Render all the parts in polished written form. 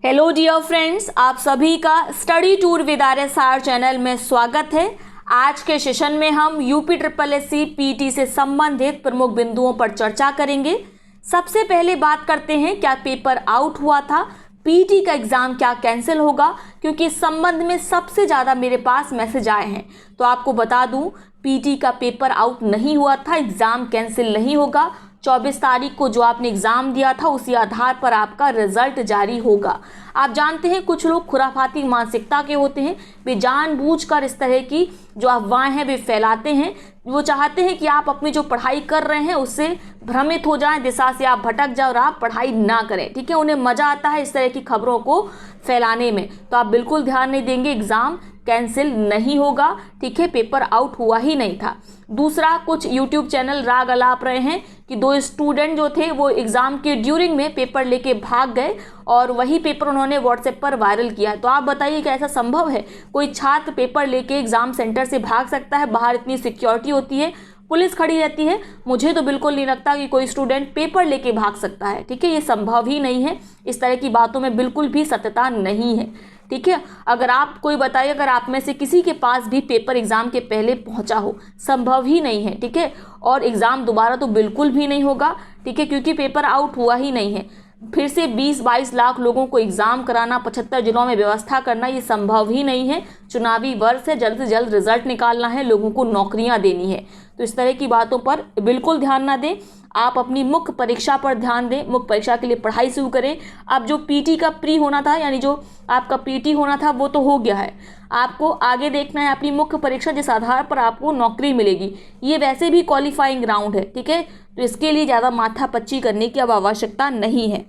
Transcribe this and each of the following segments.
Hello dear friends, आप सभी का study tour with RSR channel में स्वागत है। आज के सेशन में हम UPSSC पीटी से संबंधित प्रमुख बिंदुओं पर चर्चा करेंगे। सबसे पहले बात करते हैं क्या पेपर आउट हुआ था, पीटी का एग्ज़ाम क्या कैंसिल होगा, क्योंकि इस संबंध में सबसे ज़्यादा मेरे पास मैसेज आए हैं। तो आपको बता दूं, पीटी का पेपर आउट नहीं हुआ था, एग्ज़ाम कैंसिल नहीं होगा। 24 तारीख को जो आपने एग्ज़ाम दिया था उसी आधार पर आपका रिजल्ट जारी होगा। आप जानते हैं कुछ लोग खुराफाती मानसिकता के होते हैं, वे जानबूझकर इस तरह की जो अफवाहें हैं वे फैलाते हैं। वो चाहते हैं कि आप अपनी जो पढ़ाई कर रहे हैं उससे भ्रमित हो जाएं, दिशा से आप भटक जाओ और आप पढ़ाई ना करें। ठीक है, उन्हें मज़ा आता है इस तरह की खबरों को फैलाने में। तो आप बिल्कुल ध्यान नहीं देंगे, एग्ज़ाम कैंसिल नहीं होगा। ठीक है, पेपर आउट हुआ ही नहीं था। दूसरा, कुछ यूट्यूब चैनल राग अलाप रहे हैं कि 2 स्टूडेंट जो थे वो एग्ज़ाम के ड्यूरिंग में पेपर लेके भाग गए और वही पेपर उन्होंने व्हाट्सएप पर वायरल किया है। तो आप बताइए क्या ऐसा संभव है? कोई छात्र पेपर लेके एग्ज़ाम सेंटर से भाग सकता है? बाहर इतनी सिक्योरिटी होती है, पुलिस खड़ी रहती है। मुझे तो बिल्कुल नहीं लगता कि कोई स्टूडेंट पेपर लेके भाग सकता है। ठीक है, ये संभव ही नहीं है। इस तरह की बातों में बिल्कुल भी सत्यता नहीं है। ठीक है, अगर आप कोई बताइए, अगर आप में से किसी के पास भी पेपर एग्ज़ाम के पहले पहुंचा हो, संभव ही नहीं है। ठीक है, और एग्ज़ाम दोबारा तो बिल्कुल भी नहीं होगा। ठीक है, क्योंकि पेपर आउट हुआ ही नहीं है। फिर से 20-22 लाख लोगों को एग्ज़ाम कराना, 75 जिलों में व्यवस्था करना, ये संभव ही नहीं है। चुनावी वर्ष है, जल्द से जल्द रिजल्ट निकालना है, लोगों को नौकरियां देनी है। तो इस तरह की बातों पर बिल्कुल ध्यान ना दें। आप अपनी मुख्य परीक्षा पर ध्यान दें, मुख्य परीक्षा के लिए पढ़ाई शुरू करें। अब जो पीटी का प्री होना था, यानी जो आपका पीटी होना था, वो तो हो गया है। आपको आगे देखना है अपनी मुख्य परीक्षा, जिस आधार पर आपको नौकरी मिलेगी। ये वैसे भी क्वालिफाइंग राउंड है। ठीक है, तो इसके लिए ज़्यादा माथापच्ची करने की अब आवश्यकता नहीं है।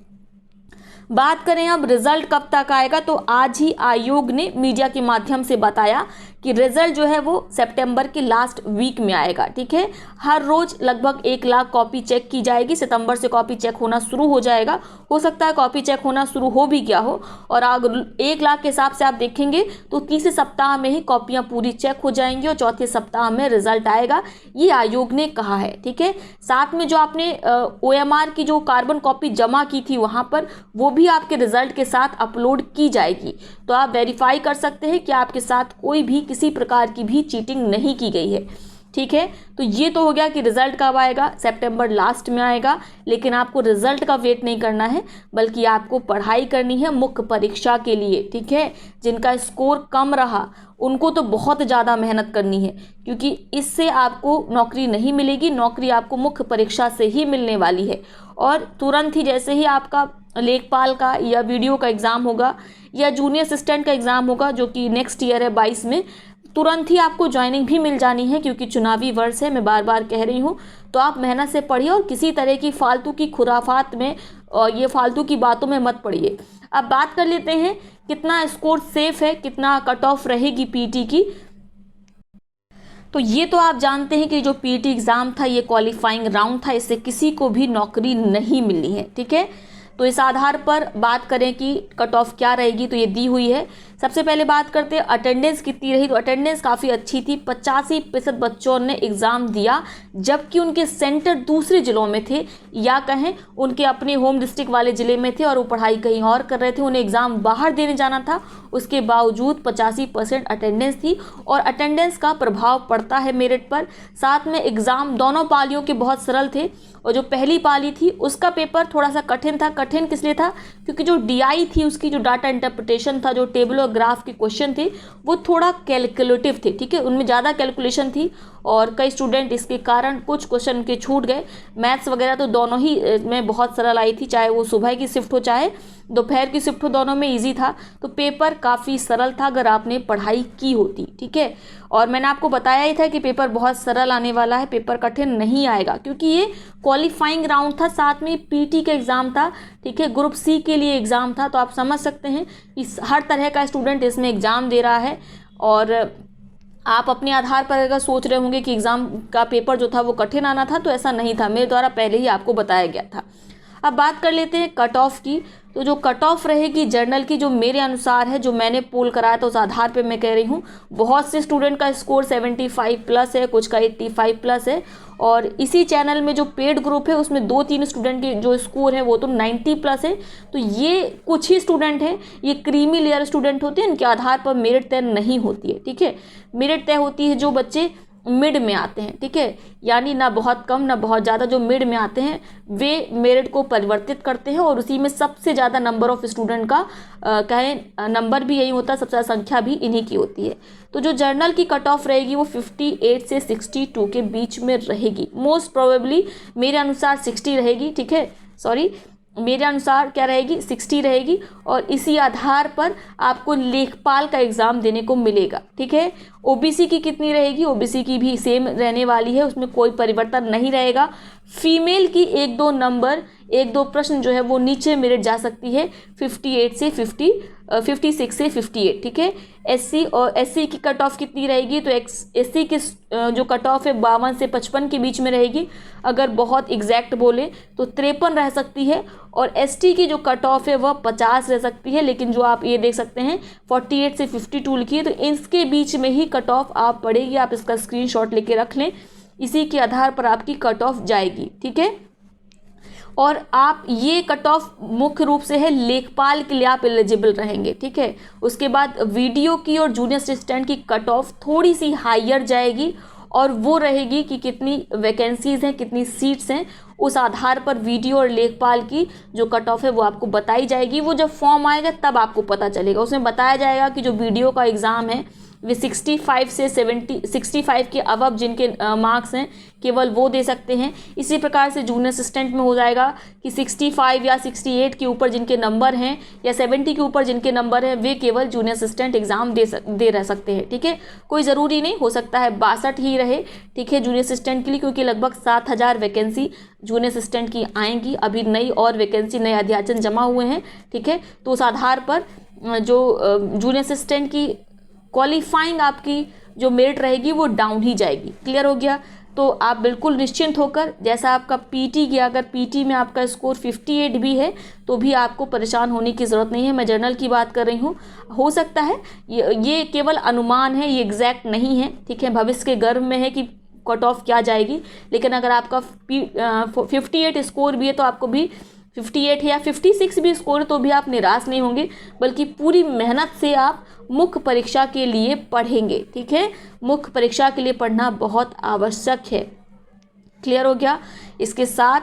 बात करें अब रिजल्ट कब तक आएगा, तो आज ही आयोग ने मीडिया के माध्यम से बताया कि रिजल्ट जो है वो सितंबर के लास्ट वीक में आएगा। ठीक है, हर रोज लगभग 1 लाख कॉपी चेक की जाएगी। सितंबर से कॉपी चेक होना शुरू हो जाएगा। हो सकता है कॉपी चेक होना शुरू हो भी गया हो, और अगर 1 लाख के हिसाब से आप देखेंगे तो तीसरे सप्ताह में ही कॉपियां पूरी चेक हो जाएंगी और चौथे सप्ताह में रिजल्ट आएगा, ये आयोग ने कहा है। ठीक है, साथ में जो आपने OMR की जो कार्बन कॉपी जमा की थी वहाँ पर, वो भी आपके रिजल्ट के साथ अपलोड की जाएगी। तो आप वेरीफाई कर सकते हैं कि आपके साथ कोई भी किसी प्रकार की भी चीटिंग नहीं की गई है। ठीक है, तो ये तो हो गया कि रिजल्ट कब आएगा, सितंबर लास्ट में आएगा। लेकिन आपको रिजल्ट का वेट नहीं करना है, बल्कि आपको पढ़ाई करनी है मुख्य परीक्षा के लिए। ठीक है, जिनका स्कोर कम रहा उनको तो बहुत ज़्यादा मेहनत करनी है, क्योंकि इससे आपको नौकरी नहीं मिलेगी। नौकरी आपको मुख्य परीक्षा से ही मिलने वाली है। और तुरंत ही जैसे ही आपका लेखपाल का या वीडियो का एग्ज़ाम होगा या जूनियर असिस्टेंट का एग्ज़ाम होगा, जो कि नेक्स्ट ईयर है 22 में, तुरंत ही आपको ज्वाइनिंग भी मिल जानी है, क्योंकि चुनावी वर्ष है। मैं बार बार कह रही हूँ, तो आप मेहनत से पढ़िए और किसी तरह की फालतू की खुराफात में और ये फालतू की बातों में मत पड़िए। अब बात कर लेते हैं कितना स्कोर सेफ है, कितना कट ऑफ रहेगी पीटी की। तो ये तो आप जानते हैं कि जो पीटी एग्ज़ाम था ये क्वालिफाइंग राउंड था, इससे किसी को भी नौकरी नहीं मिली है। ठीक है, तो इस आधार पर बात करें कि कट ऑफ क्या रहेगी, तो ये दी हुई है। सबसे पहले बात करते हैं अटेंडेंस कितनी रही, तो अटेंडेंस काफ़ी अच्छी थी। 85% बच्चों ने एग्ज़ाम दिया, जबकि उनके सेंटर दूसरे ज़िलों में थे, या कहें उनके अपने होम डिस्ट्रिक्ट वाले ज़िले में थे और वो पढ़ाई कहीं और कर रहे थे, उन्हें एग्ज़ाम बाहर देने जाना था। उसके बावजूद 85% अटेंडेंस थी, और अटेंडेंस का प्रभाव पड़ता है मेरिट पर। साथ में एग्ज़ाम दोनों पालियों के बहुत सरल थे, और जो पहली पाली थी उसका पेपर थोड़ा सा कठिन था। कठिन किस लिए था? क्योंकि जो DI थी, उसकी जो डाटा इंटरप्रिटेशन था, जो टेबल और ग्राफ के क्वेश्चन थे, वो थोड़ा कैलकुलेटिव थे। ठीक है, उनमें ज़्यादा कैलकुलेशन थी, और कई स्टूडेंट इसके कारण कुछ क्वेश्चन के छूट गए। मैथ्स वगैरह तो दोनों ही में बहुत सरल आई थी, चाहे वो सुबह की शिफ्ट हो चाहे दोपहर की शिफ्ट हो, दोनों में इजी था। तो पेपर काफ़ी सरल था अगर आपने पढ़ाई की होती। ठीक है, और मैंने आपको बताया ही था कि पेपर बहुत सरल आने वाला है, पेपर कठिन नहीं आएगा, क्योंकि ये क्वालिफाइंग राउंड था, साथ में पीटी का एग्ज़ाम था। ठीक है, ग्रुप C के लिए एग्ज़ाम था। तो आप समझ सकते हैं कि हर तरह का स्टूडेंट इसमें एग्ज़ाम दे रहा है। और आप अपने आधार पर अगर सोच रहे होंगे कि एग्ज़ाम का पेपर जो था वो कठिन आना था, तो ऐसा नहीं था, मेरे द्वारा पहले ही आपको बताया गया था। अब बात कर लेते हैं कट ऑफ की। तो जो कट ऑफ रहेगी जर्नल की, जो मेरे अनुसार है, जो मैंने पोल कराया था उस आधार पे मैं कह रही हूँ, बहुत से स्टूडेंट का स्कोर 75 प्लस है, कुछ का 85 प्लस है। और इसी चैनल में जो पेड ग्रुप है उसमें 2-3 स्टूडेंट के जो स्कोर है वो तो 90 प्लस है। तो ये कुछ ही स्टूडेंट हैं, ये क्रीमी लेयर स्टूडेंट होते हैं, इनके आधार पर मेरिट तय नहीं होती है। ठीक है, मेरिट तय होती है जो बच्चे मिड में आते हैं। ठीक है, यानी ना बहुत कम ना बहुत ज़्यादा, जो मिड में आते हैं वे मेरिट को परिवर्तित करते हैं और उसी में सबसे ज़्यादा नंबर ऑफ स्टूडेंट का कहें नंबर भी यही होता है, सबसे ज़्यादा संख्या भी इन्हीं की होती है। तो जो जर्नल की कट ऑफ रहेगी वो 58 से 62 के बीच में रहेगी। मोस्ट प्रोबेबली मेरे अनुसार 60 रहेगी। ठीक है, सॉरी, मेरे अनुसार क्या रहेगी, 60 रहेगी। और इसी आधार पर आपको लेखपाल का एग्ज़ाम देने को मिलेगा। ठीक है, ओबीसी की कितनी रहेगी, ओबीसी की भी सेम रहने वाली है, उसमें कोई परिवर्तन नहीं रहेगा। फीमेल की 1-2 नंबर, 1-2 प्रश्न जो है वो नीचे मेरिट जा सकती है 56 से 58। ठीक है, एससी और एससी की कट ऑफ कितनी रहेगी, तो एससी की जो कट ऑफ है 52 से 55 के बीच में रहेगी। अगर बहुत एग्जैक्ट बोले तो 53 रह सकती है। और एसटी की जो कट ऑफ है वह 50 रह सकती है, लेकिन जो आप ये देख सकते हैं 48 से 52 लिखी है, तो इसके बीच में ही कट ऑफ आप पढ़ेगी। आप इसका स्क्रीनशॉट लेके रख लें, इसी के आधार पर आपकी कट ऑफ जाएगी। ठीक है, और आप ये कट ऑफ मुख्य रूप से है लेखपाल के लिए आप एलिजिबल रहेंगे। ठीक है, उसके बाद वीडियो की और जूनियर असिस्टेंट की कट ऑफ थोड़ी सी हायर जाएगी और वो रहेगी कि कितनी वैकेंसीज हैं, कितनी सीट्स हैं, उस आधार पर वीडियो और लेखपाल की जो कट ऑफ है वो आपको बताई जाएगी। वो जब फॉर्म आएगा तब आपको पता चलेगा, उसमें बताया जाएगा कि जो वीडियो का एग्ज़ाम है वे 65 से 65 के अबव जिनके मार्क्स हैं केवल वो दे सकते हैं। इसी प्रकार से जूनियर असिस्टेंट में हो जाएगा कि 65 या 68 के ऊपर जिनके नंबर हैं या 70 के ऊपर जिनके नंबर हैं वे केवल जूनियर असिस्टेंट एग्ज़ाम दे रह सकते हैं। ठीक है, कोई ज़रूरी नहीं, हो सकता है 62 ही रहे। ठीक है, जूनियर असिस्टेंट के लिए, क्योंकि लगभग 7000 वैकेंसी जूनियर असिस्टेंट की आएंगी, अभी नई और वैकेंसी नए अध्याचन जमा हुए हैं। ठीक है, तो उस आधार पर जो जूनियर असिस्टेंट की क्वालिफाइंग आपकी जो मेरिट रहेगी वो डाउन ही जाएगी। क्लियर हो गया? तो आप बिल्कुल निश्चिंत होकर, जैसा आपका पीटी गया, अगर पीटी में आपका स्कोर 58 भी है तो भी आपको परेशान होने की ज़रूरत नहीं है। मैं जर्नल की बात कर रही हूँ, हो सकता है ये केवल अनुमान है, ये एग्जैक्ट नहीं है। ठीक है, भविष्य के गर्भ में है कि कट ऑफ क्या जाएगी, लेकिन अगर आपका 58 स्कोर भी है तो आपको भी 58 है या 56 भी स्कोर तो भी आप निराश नहीं होंगे, बल्कि पूरी मेहनत से आप मुख्य परीक्षा के लिए पढ़ेंगे। ठीक है, मुख्य परीक्षा के लिए पढ़ना बहुत आवश्यक है। क्लियर हो गया? इसके साथ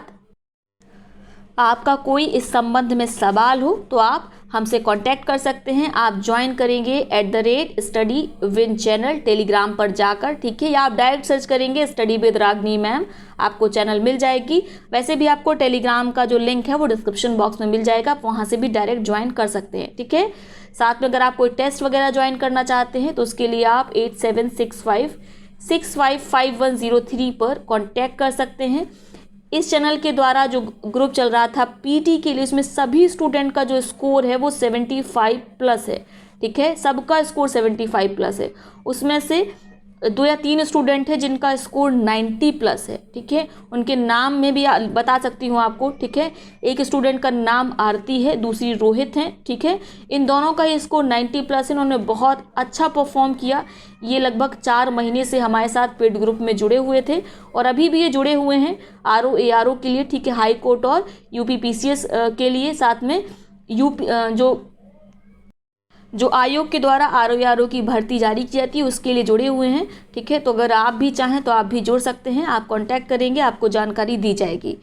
आपका कोई इस संबंध में सवाल हो तो आप हमसे कांटेक्ट कर सकते हैं। आप ज्वाइन करेंगे @StudyWin चैनल टेलीग्राम पर जाकर। ठीक है, या आप डायरेक्ट सर्च करेंगे स्टडी विद रागनी मैम, आपको चैनल मिल जाएगी। वैसे भी आपको टेलीग्राम का जो लिंक है वो डिस्क्रिप्शन बॉक्स में मिल जाएगा, आप वहाँ से भी डायरेक्ट ज्वाइन कर सकते हैं। ठीक है, साथ में अगर आप कोई टेस्ट वगैरह ज्वाइन करना चाहते हैं तो उसके लिए आप 8765655103 पर कॉन्टैक्ट कर सकते हैं। इस चैनल के द्वारा जो ग्रुप चल रहा था पीटी के लिए, उसमें सभी स्टूडेंट का जो स्कोर है वो 75 प्लस है। ठीक है, सबका स्कोर 75 प्लस है। उसमें से 2 या 3 स्टूडेंट है जिनका स्कोर 90 प्लस है। ठीक है, उनके नाम में भी बता सकती हूँ आपको। ठीक है, एक स्टूडेंट का नाम आरती है, दूसरी रोहित है। ठीक है, इन दोनों का ही स्कोर 90 प्लस है, इन्होंने बहुत अच्छा परफॉर्म किया। ये लगभग 4 महीने से हमारे साथ पेड ग्रुप में जुड़े हुए थे और अभी भी ये जुड़े हुए हैं आरओ एआरओ के लिए। ठीक है, हाई कोर्ट और यूपी पीसीएस के लिए, साथ में यूपी जो आयोग के द्वारा आरओ की भर्ती जारी की जाती है उसके लिए जुड़े हुए हैं। ठीक है, तो अगर आप भी चाहें तो आप भी जुड़ सकते हैं, आप कांटेक्ट करेंगे, आपको जानकारी दी जाएगी।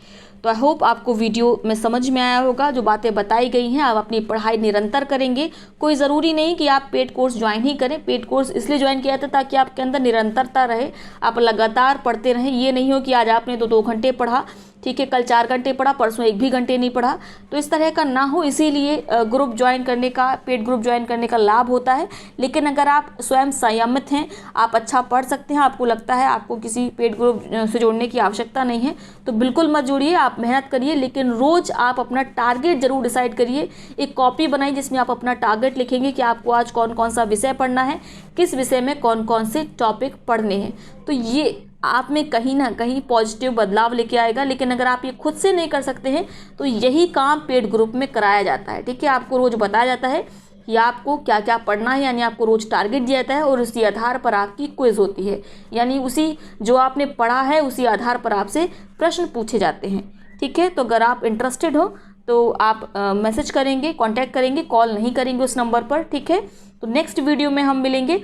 तो आई होप आपको वीडियो में समझ में आया होगा, जो बातें बताई गई हैं। आप अपनी पढ़ाई निरंतर करेंगे, कोई ज़रूरी नहीं कि आप पेड कोर्स ज्वाइन ही करें। पेड कोर्स इसलिए ज्वाइन किया था ताकि आपके अंदर निरंतरता रहे, आप लगातार पढ़ते रहें। ये नहीं हो कि आज आपने तो 2 घंटे पढ़ा, ठीक है, कल 4 घंटे पढ़ा, परसों 1 भी घंटे नहीं पढ़ा, तो इस तरह का ना हो। इसीलिए ग्रुप ज्वाइन करने का, पेड ग्रुप ज्वाइन करने का लाभ होता है। लेकिन अगर आप स्वयं संयमित हैं, आप अच्छा पढ़ सकते हैं, आपको लगता है आपको किसी पेड ग्रुप से जोड़ने की आवश्यकता नहीं है, तो बिल्कुल मत जुड़िए, आप मेहनत करिए। लेकिन रोज़ आप अपना टारगेट जरूर डिसाइड करिए। एक कॉपी बनाइए जिसमें आप अपना टारगेट लिखेंगे कि आपको आज कौन कौन सा विषय पढ़ना है, किस विषय में कौन कौन से टॉपिक पढ़ने हैं। तो ये आप में कहीं ना कहीं पॉजिटिव बदलाव लेके आएगा। लेकिन अगर आप ये खुद से नहीं कर सकते हैं तो यही काम पेड ग्रुप में कराया जाता है। ठीक है, आपको रोज़ बताया जाता है कि आपको क्या क्या पढ़ना है, यानी आपको रोज़ टारगेट दिया जाता है और उसी आधार पर आपकी क्विज होती है, यानी उसी जो आपने पढ़ा है उसी आधार पर आपसे प्रश्न पूछे जाते हैं। ठीक है, तो अगर आप इंटरेस्टेड हो तो आप मैसेज करेंगे, कांटेक्ट करेंगे, कॉल नहीं करेंगे उस नंबर पर। ठीक है, तो नेक्स्ट वीडियो में हम मिलेंगे